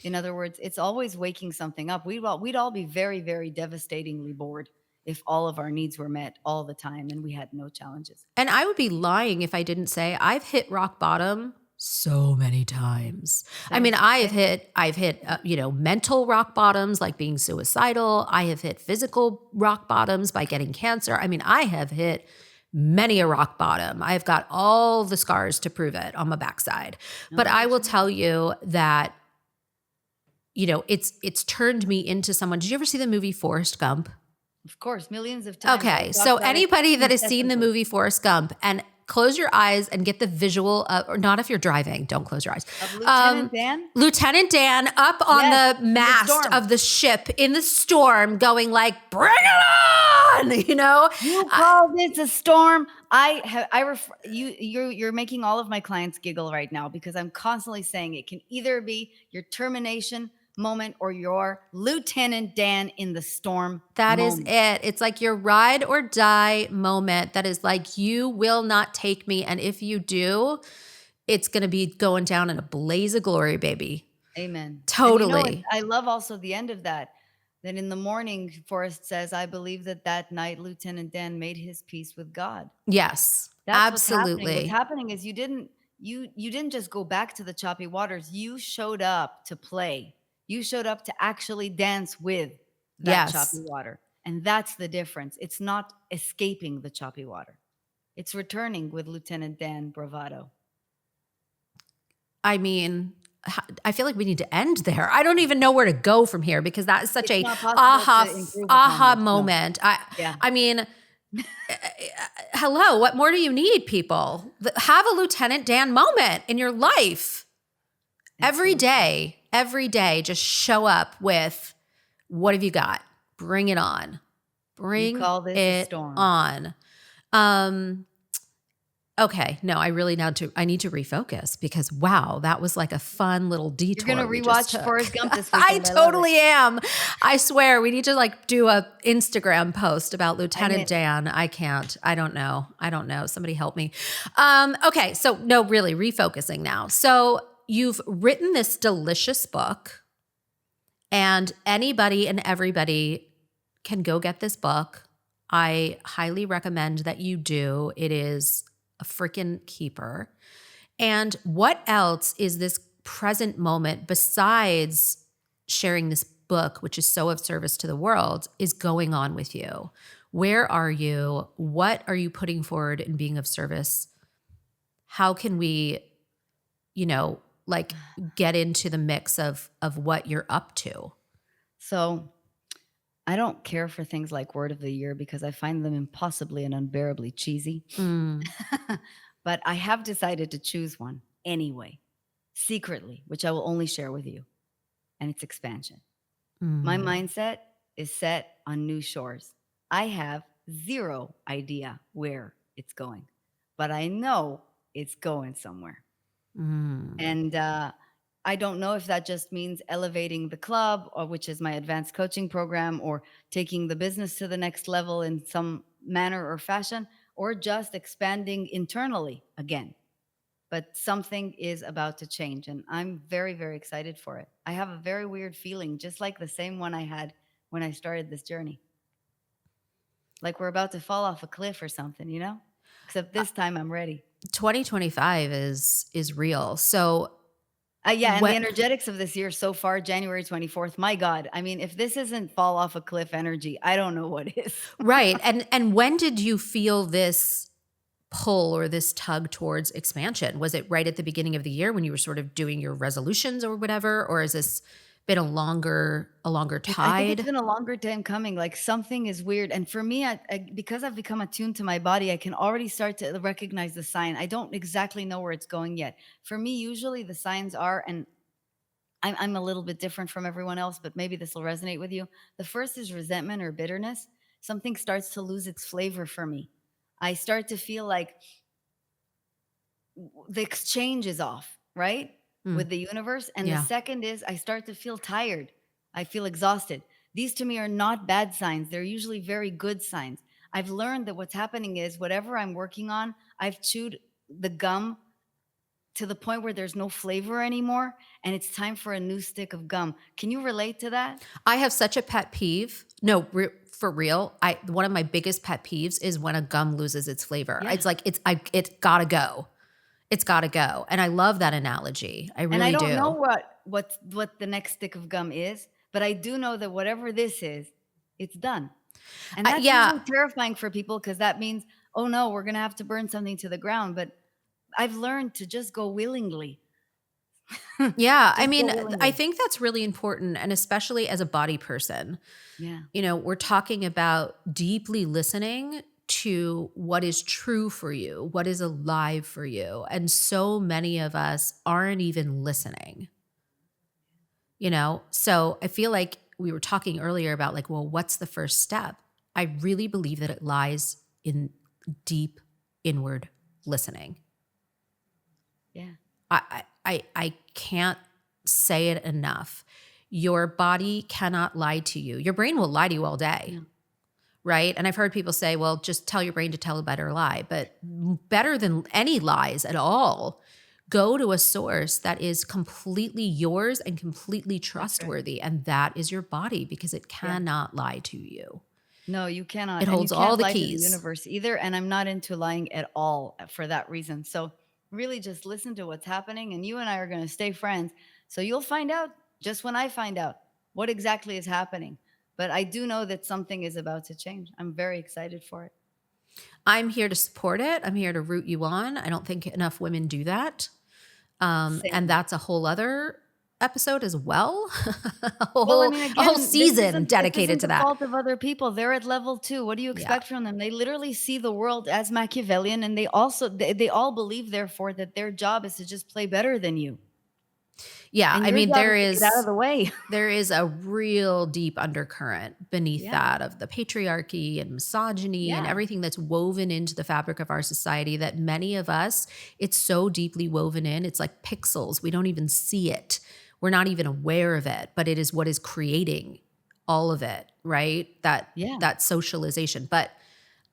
In other words, it's always waking something up. We'd all be very, very devastatingly bored if all of our needs were met all the time and we had no challenges. And I would be lying if I didn't say I've hit rock bottom so many times. I mean, I've hit mental rock bottoms, like being suicidal. I have hit physical rock bottoms by getting cancer. I mean, I have hit many a rock bottom. I've got all the scars to prove it on my backside. But I will tell you that, it's turned me into someone. Did you ever see the movie Forrest Gump? Of course, millions of times. Okay, so anybody that has seen the movie Forrest Gump, and close your eyes and get the visual, or not if you're driving, don't close your eyes. Of Lieutenant Dan? Lieutenant Dan up on the mast of the ship in the storm going like, bring it on, You call this a storm? You're making all of my clients giggle right now because I'm constantly saying it can either be your termination moment or your Lieutenant Dan in the storm. That is it. It's like your ride or die moment that is like, you will not take me. And if you do, it's going to be going down in a blaze of glory, baby. Amen. Totally. I love also the end of that. Then in the morning, Forrest says, I believe that night Lieutenant Dan made his peace with God. Yes, That's absolutely. What's happening is you didn't just go back to the choppy waters. You showed up to play. You showed up to actually dance with that choppy water. And that's the difference. It's not escaping the choppy water. It's returning with Lieutenant Dan bravado. I mean, I feel like we need to end there. I don't even know where to go from here because that is such a aha moment. No. I mean, hello, what more do you need, people? Have a Lieutenant Dan moment in your life. Every day, just show up with, what have you got? Bring it on. Bring it a storm. On. Okay, no, I need to refocus because wow, that was like a fun little detour. You're gonna rewatch Forrest Gump this weekend. I totally am. I swear, we need to like do a Instagram post about Lieutenant Dan. I can't. I don't know. Somebody help me. Okay, so no, really refocusing now. So you've written this delicious book, and anybody and everybody can go get this book. I highly recommend that you do. It is a freaking keeper. And what else is this present moment besides sharing this book, which is so of service to the world, is going on with you? Where are you? What are you putting forward in being of service? How can we, like get into the mix of what you're up to? So I don't care for things like word of the year because I find them impossibly and unbearably cheesy. But I have decided to choose one anyway, secretly, which I will only share with you. And it's expansion. My mindset is set on new shores. I have zero idea where it's going, but I know it's going somewhere. And I don't know if that just means elevating the club, or which is my advanced coaching program, or taking the business to the next level in some manner or fashion, or just expanding internally again. but something is about to change. And I'm very, very excited for it. I have a very weird feeling, just like the same one I had when I started this journey. Like we're about to fall off a cliff or something, you know? Except this time I'm ready. 2025 is real. So Yeah, and the when energetics of this year so far, January 24th, my God. I mean, if this isn't fall off a cliff energy, I don't know what is. right. And when did you feel this pull or this tug towards expansion? Was it right at the beginning of the year when you were sort of doing your resolutions or whatever? Or has this been a longer I think it's tide? been a longer time coming. Like something is weird. And for me, because I've become attuned to my body, I can already start to recognize the sign. I don't exactly know where it's going yet. For me, usually the signs are, and I'm a little bit different from everyone else, but maybe this will resonate with you. The first is resentment or bitterness. Something starts to lose its flavor for me. I start to feel like the exchange is off, right? Mm, With the universe. And the yeah. second is I start to feel tired. I feel exhausted. These to me are not bad signs. They're usually very good signs. I've learned that what's happening is whatever I'm working on, I've chewed the gum to the point where there's no flavor anymore and it's time for a new stick of gum. Can you relate to that? I have such a pet peeve. No, for real. One of my biggest pet peeves is when a gum loses its flavor. Yeah. It's like it's gotta go. It's gotta go. And I love that analogy. I And I really don't know do. what the next stick of gum is, but I do know that whatever this is, it's done. And that's Yeah, usually terrifying for people because that means, oh no, we're going to have to burn something to the ground. But I've learned to just go willingly. yeah. I Just go mean, I willingly. think that's really important, and especially as a body person. Yeah. We're talking about deeply listening to what is true for you, what is alive for you. And so many of us aren't even listening. So I feel like we were talking earlier about like, well, what's the first step? I really believe that it lies in deep inward listening. Yeah. I can't say it enough. Your body cannot lie to you. Your brain will lie to you all day. Yeah. Right? And I've heard people say, well, just tell your brain to tell a better lie. But better than any lies at all, go to a source that is completely yours and completely That's right. trustworthy. And that is your body, because it Yeah. cannot lie to you. No, you cannot. It And you holds all can't the lie to the keys. universe either. And I'm not into lying at all for that reason. So really just listen to what's happening. And you and I are going to stay friends. So you'll find out just when I find out what exactly is happening. But I do know that something is about to change. I'm very excited for it. I'm here to support it. I'm here to root you on. I don't think enough women do that. And Same. that's a whole other episode as well. a Well, I whole, mean, a whole again, season this dedicated isn't to the that. fault of other people. They're at level 2. What do you Yeah. expect from them? They literally see the world as Machiavellian, and they all believe, therefore, that their job is to just play better than you. Yeah. And I your mean, job is to get out of the way. there is a real deep undercurrent beneath Yeah. that of the patriarchy and misogyny and Yeah. everything that's woven into the fabric of our society that many of us, it's so deeply woven in. It's like pixels. We don't even see it. We're not even aware of it, but it is what is creating all of it, right? Yeah. That socialization. But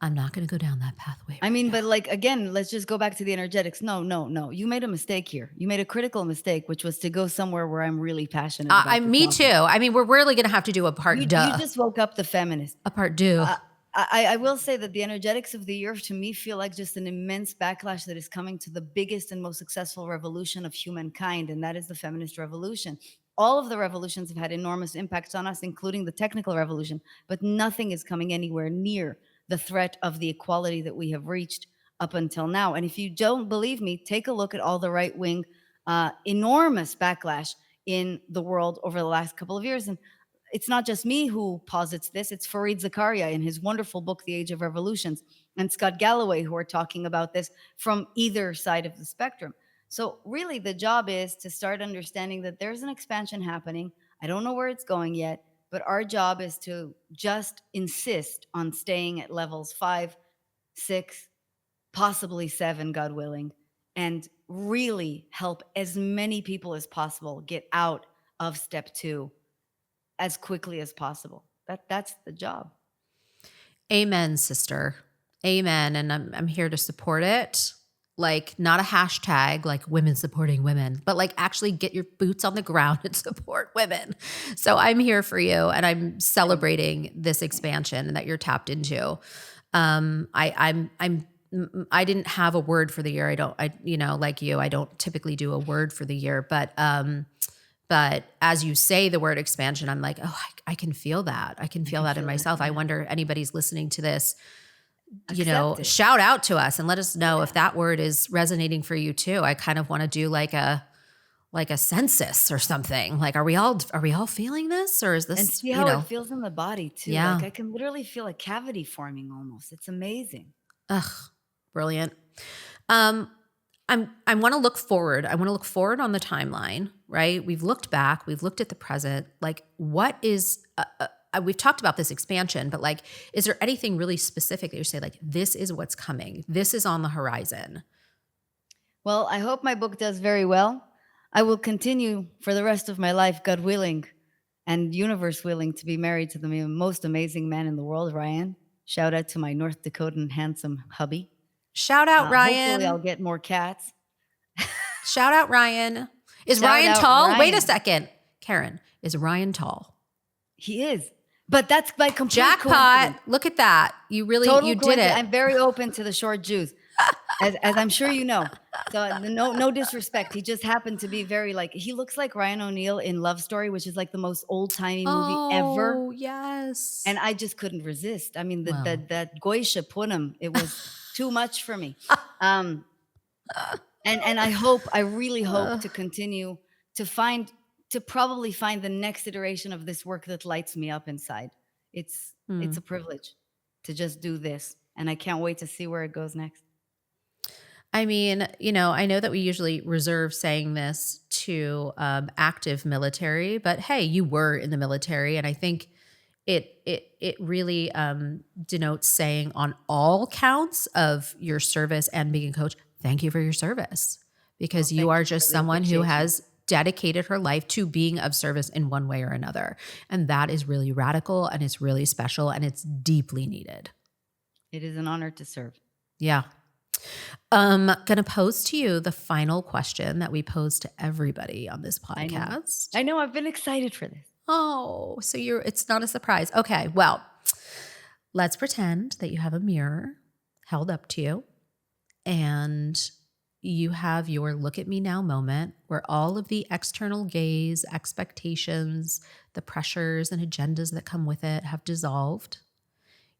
I'm not going to go down that pathway. I mean, but like, again, let's just go back to the energetics. No, no, no. You made a mistake here. You made a critical mistake, which was to go somewhere where I'm really passionate about. Me too. I mean, we're really going to have to do a part You duh. just woke up the feminist. A part do. I will say that the energetics of the year to me feel like just an immense backlash that is coming to the biggest and most successful revolution of humankind, and that is the feminist revolution. All of the revolutions have had enormous impacts on us, including the technical revolution, but nothing is coming anywhere near the threat of the equality that we have reached up until now. And if you don't believe me, take a look at all the right-wing enormous backlash in the world over the last couple of years. And it's not just me who posits this. It's Fareed Zakaria in his wonderful book, The Age of Revolutions, and Scott Galloway, who are talking about this from either side of the spectrum. So really the job is to start understanding that there's an expansion happening. I don't know where it's going yet, but our job is to just insist on staying at levels 5, 6, possibly 7, God willing, and really help as many people as possible get out of step 2 as quickly as possible. That's the job. Amen, sister. Amen. And I'm here to support it. like not a hashtag like women supporting women, but like actually get your boots on the ground and support women. So I'm here for you, and I'm celebrating this expansion that you're tapped into. I didn't have a word for the year. Like you, I don't typically do a word for the year, but as you say the word expansion, I'm like, oh, I can feel that. I can feel that in myself. I wonder if anybody's listening to this, shout out to us and let us know if that word is resonating for you too. I kind of want to do like a census or something. Like, are we all feeling this, or is this, and see how it feels in the body too. Yeah. Like I can literally feel a cavity forming almost. It's amazing. Ugh, brilliant. I want to look forward. I want to look forward on the timeline, right? We've looked back, we've looked at the present. Like, what is, we've talked about this expansion, but like, is there anything really specific that you say, like, this is what's coming? This is on the horizon? Well, I hope my book does very well. I will continue for the rest of my life, God willing, and universe willing, to be married to the most amazing man in the world, Ryan. Shout out to my North Dakotan handsome hubby. Shout out, Ryan. Hopefully I'll get more cats. Shout out, Ryan. Is Shout Ryan out, tall? Ryan. Wait a second. Karen, is Ryan tall? He is. But that's by complete Jackpot. coincidence. Look at that. You really, Total you did coincidence. it. I'm very open to the short Jews, as I'm sure you know. So no disrespect. He just happened to be very like, he looks like Ryan O'Neal in Love Story, which is like the most old-timey movie ever. Oh, yes. And I just couldn't resist. I mean, Wow. that Goisha Punim, it was too much for me. And I really hope to continue to probably find the next iteration of this work that lights me up inside. It's a privilege to just do this. And I can't wait to see where it goes next. I mean, I know that we usually reserve saying this to active military, but hey, you were in the military. And I think it really denotes saying on all counts of your service and being a coach, thank you for your service, because you are just someone who has dedicated her life to being of service in one way or another. And that is really radical, and it's really special, and it's deeply needed. It is an honor to serve. Yeah. Gonna pose to you the final question that we pose to everybody on this podcast. I know. I've been excited for this. Oh, so it's not a surprise. Okay, well, let's pretend that you have a mirror held up to you, and you have your look at me now moment where all of the external gaze, expectations, the pressures and agendas that come with it have dissolved.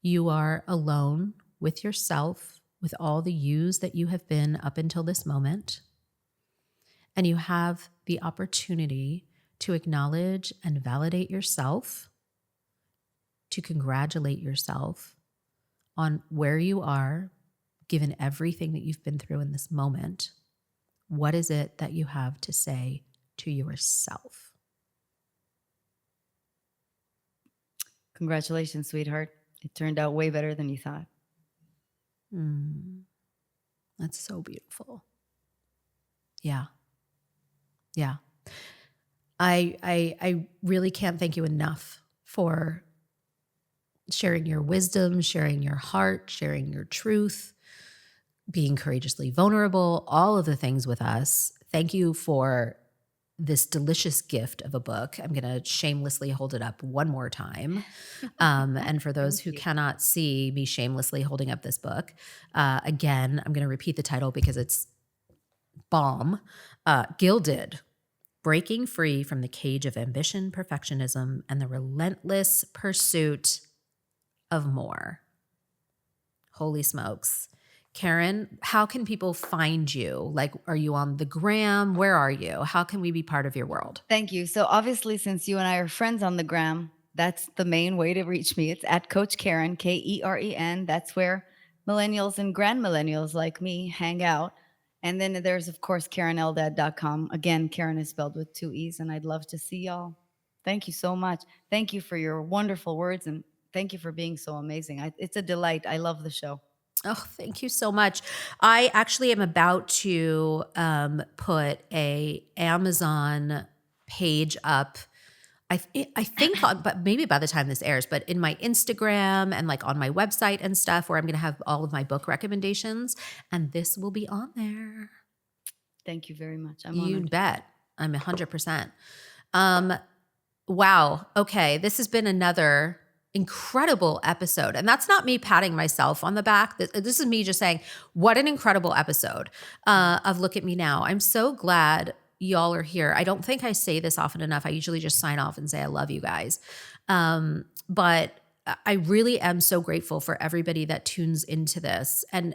You are alone with yourself, with all the yous that you have been up until this moment. And you have the opportunity to acknowledge and validate yourself, to congratulate yourself on where you are, given everything that you've been through in this moment. What is it that you have to say to yourself? Congratulations, sweetheart. It turned out way better than you thought. That's so beautiful. Yeah. Yeah. I really can't thank you enough for sharing your wisdom, sharing your heart, sharing your truth, being courageously vulnerable, all of the things with us. Thank you for this delicious gift of a book. I'm going to shamelessly hold it up one more time. And for those who cannot see me shamelessly holding up this book, again, I'm going to repeat the title because it's bomb. Gilded, Breaking Free from the Cage of Ambition, Perfectionism, and the Relentless Pursuit of More. Holy smokes. Karen, how can people find you? Like, are you on the gram? Where are you? How can we be part of your world? Thank you. So obviously, since you and I are friends on the gram, that's the main way to reach me. It's at Coach Karen, Keren. That's where millennials and grand millennials like me hang out. And then there's, of course, KarenEldad.com. Again, Karen is spelled with 2 E's, and I'd love to see y'all. Thank you so much. Thank you for your wonderful words, and thank you for being so amazing. It's a delight. I love the show. Oh, thank you so much. I actually am about to put a Amazon page up I think, but maybe by the time this airs, but in my Instagram and like on my website and stuff, where I'm going to have all of my book recommendations, and this will be on there. Thank you very much. I'm You honored. bet. I'm 100%. Wow. Okay. This has been another incredible episode. And that's not me patting myself on the back. This is me just saying, what an incredible episode of Look at Me Now. I'm so glad y'all are here. I don't think I say this often enough. I usually just sign off and say, I love you guys. But I really am so grateful for everybody that tunes into this, and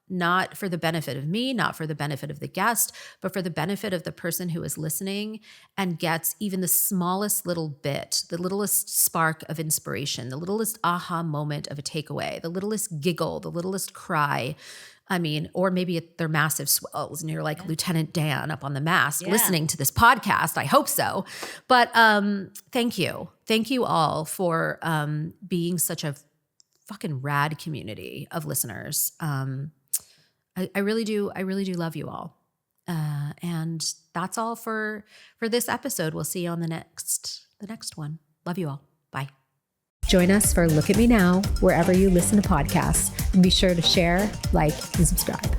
not for the benefit of me, not for the benefit of the guest, but for the benefit of the person who is listening and gets even the smallest little bit, the littlest spark of inspiration, the littlest aha moment of a takeaway, the littlest giggle, the littlest cry. I mean, or maybe they're massive swells and you're like Lieutenant Dan up on the mast listening to this podcast. I hope so. But thank you. Thank you all for being such a fucking rad community of listeners. I really do love you all. And that's all for this episode. We'll see you on the next one. Love you all. Bye. Join us for Look at Me Now, wherever you listen to podcasts. And be sure to share, like, and subscribe.